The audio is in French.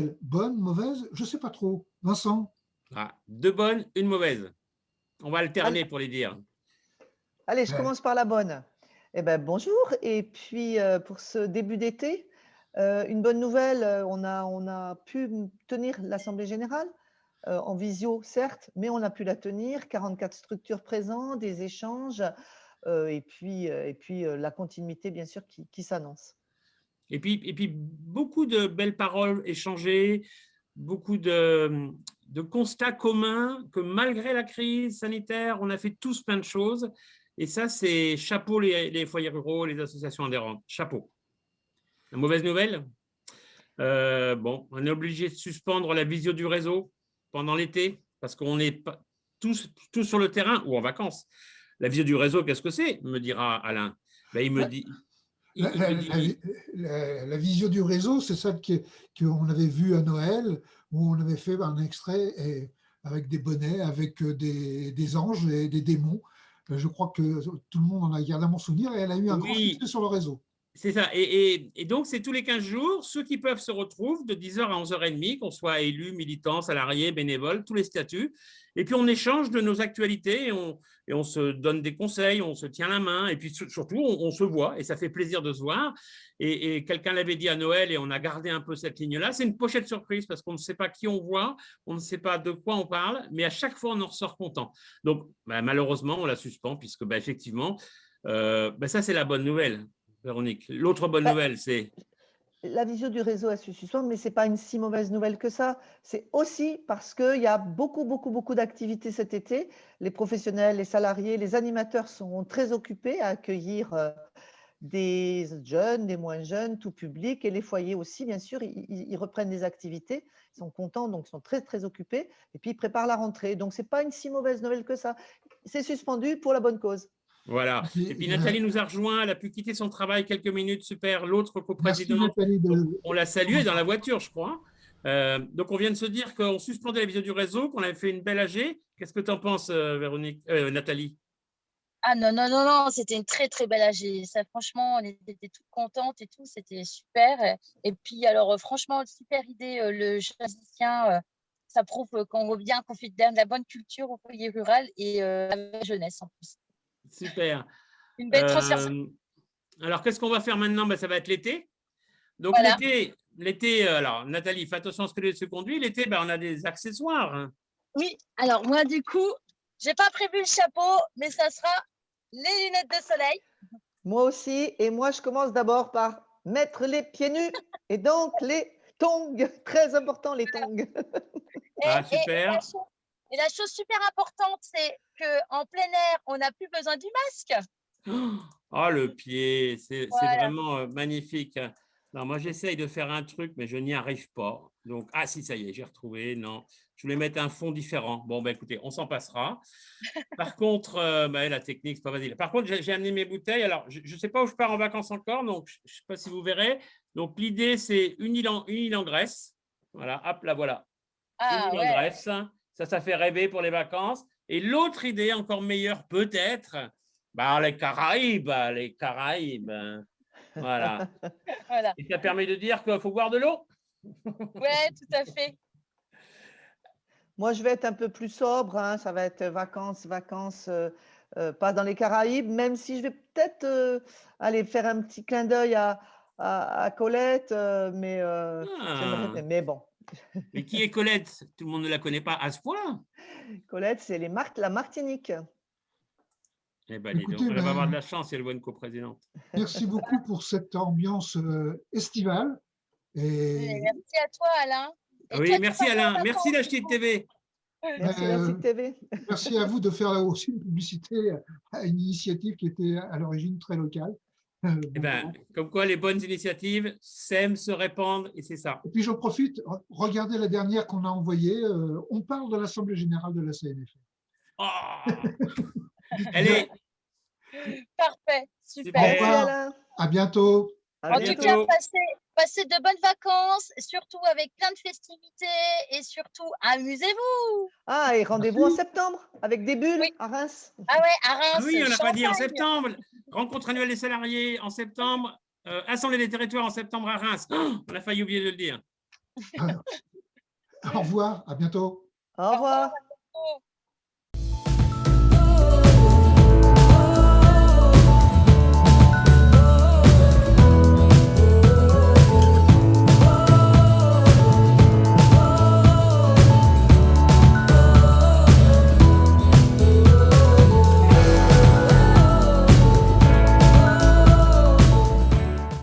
nouvelle. Bonne, mauvaise, je ne sais pas trop. Vincent? Ah, 2 bonnes, 1 mauvaise. On va alterner Allez, pour les dire. allez, je Ouais. commence par la bonne. Eh ben, bonjour. Et puis, pour ce début d'été, une bonne nouvelle, on a pu tenir l'Assemblée générale en visio, certes, mais on a pu la tenir. 44 structures présentes, des échanges, et puis la continuité, bien sûr, qui s'annonce. Et puis, beaucoup de belles paroles échangées, beaucoup de constats communs que malgré la crise sanitaire, on a fait tous plein de choses. Et ça, c'est chapeau les foyers ruraux, les associations adhérentes. Chapeau. La mauvaise nouvelle, bon, on est obligé de suspendre la visio du réseau pendant l'été parce qu'on n'est pas tous sur le terrain ou en vacances. La visio du réseau, qu'est-ce que c'est? Me dira Alain. Ben, il me dit… La visio du réseau, c'est celle qu'on avait vue à Noël, où on avait fait un extrait avec des bonnets, avec des anges et des démons. Je crois que tout le monde en a gardé à mon souvenir et elle a eu un grand succès Oui, sur le réseau. c'est ça. Et donc, c'est tous les 15 jours. Ceux qui peuvent se retrouvent de 10h à 11h30, qu'on soit élus, militants, salariés, bénévoles, tous les statuts. Et puis, on échange de nos actualités et on se donne des conseils, on se tient la main. Et puis, surtout, on se voit et ça fait plaisir de se voir. Et quelqu'un l'avait dit à Noël et on a gardé un peu cette ligne-là. C'est une pochette surprise parce qu'on ne sait pas qui on voit, on ne sait pas de quoi on parle, mais à chaque fois, on en ressort content. Donc, bah, malheureusement, on la suspend puisque, bah, effectivement, ça, c'est la bonne nouvelle. Véronique, l'autre bonne Bah, nouvelle, c'est… la visio du réseau a su suspendre, mais ce n'est pas une si mauvaise nouvelle que ça. C'est aussi parce qu'il y a beaucoup, beaucoup, beaucoup d'activités cet été. Les professionnels, les salariés, les animateurs sont très occupés à accueillir des jeunes, des moins jeunes, tout public, et les foyers aussi, bien sûr, ils reprennent des activités. Ils sont contents, donc ils sont très, très occupés. Et puis, ils préparent la rentrée. Donc, ce n'est pas une si mauvaise nouvelle que ça. C'est suspendu pour la bonne cause. Voilà. Et puis, Et puis Nathalie nous a rejoint, elle a pu quitter son travail quelques minutes, super. L'autre merci coprésidente, Nathalie. on l'a saluée dans la voiture, je crois. Donc, on vient de se dire qu'on suspendait la visio du réseau, qu'on avait fait une belle AG. Qu'est-ce que tu en penses, Véronique, Nathalie? Ah non, non, non, non, c'était une très, très belle AG. Ça, franchement, on était toutes contentes et tout, c'était super. Et puis, alors, franchement, super idée, le jeu musicien, ça prouve qu'on revient, qu'on fait de la bonne culture au foyer rural et la jeunesse en plus. Super. Une belle transversale. Alors, qu'est-ce qu'on va faire maintenant? Ça va être l'été. Donc, Voilà. l'été, alors, Nathalie, fais attention à ce que se conduit. L'été, on a des accessoires. Hein. Oui, alors moi, du coup, j'ai pas prévu le chapeau, mais ça sera les lunettes de soleil. Moi aussi. Et moi, je commence d'abord par mettre les pieds nus. Et donc, les tongs. Très important, les tongs. Super. Et la chose super importante, c'est qu'en plein air, on n'a plus besoin du masque. Oh, le pied, c'est Voilà. vraiment magnifique. Non, moi, j'essaye de faire un truc, mais je n'y arrive pas. Donc, ah si, ça y est, j'ai retrouvé. Non, je voulais mettre un fond différent. Bon, écoutez, on s'en passera. Par contre, la technique, c'est pas facile. Par contre, j'ai amené mes bouteilles. Alors, je ne sais pas où je pars en vacances encore, donc je ne sais pas si vous verrez. Donc, l'idée, c'est une île en Grèce. Voilà, hop, là, voilà. Ah, une île en Grèce. Ça fait rêver pour les vacances. Et l'autre idée, encore meilleure, peut-être, les Caraïbes, les Caraïbes. Voilà. Voilà. Et ça permet de dire qu'il faut boire de l'eau. Ouais, tout à fait. Moi, je vais être un peu plus sobre. Hein. Ça va être vacances, pas dans les Caraïbes, même si je vais peut-être aller faire un petit clin d'œil à Colette, mais mais bon. Mais qui est Colette? Tout le monde ne la connaît pas à ce point. Colette, c'est la Martinique. Eh ben, dis donc, elle va avoir de la chance si elle voit une coprésidente. Merci beaucoup pour cette ambiance estivale. Et… Merci à toi, Alain. Et oui, toi, merci Alain. Merci la Ch'ti TV. Merci la Ch'ti TV. Merci à vous de faire aussi une publicité à une initiative qui était à l'origine très locale. Comme quoi, les bonnes initiatives s'aiment, se répandent, et c'est ça. Et puis, j'en profite, regardez la dernière qu'on a envoyée. On parle de l'Assemblée générale de la CNFR. Oh elle parfait, super. Merci Alain. À bientôt. En tout cas, passez de bonnes vacances, surtout avec plein de festivités et surtout, amusez-vous. Ah, et rendez-vous en septembre avec des bulles à Reims. Ah ouais, à Reims. Ah oui, on n'a pas dit en septembre. Rencontre annuelle des salariés en septembre. Assemblée des territoires en septembre à Reims. Oh, on a failli oublier de le dire. Au revoir, à bientôt. Au revoir.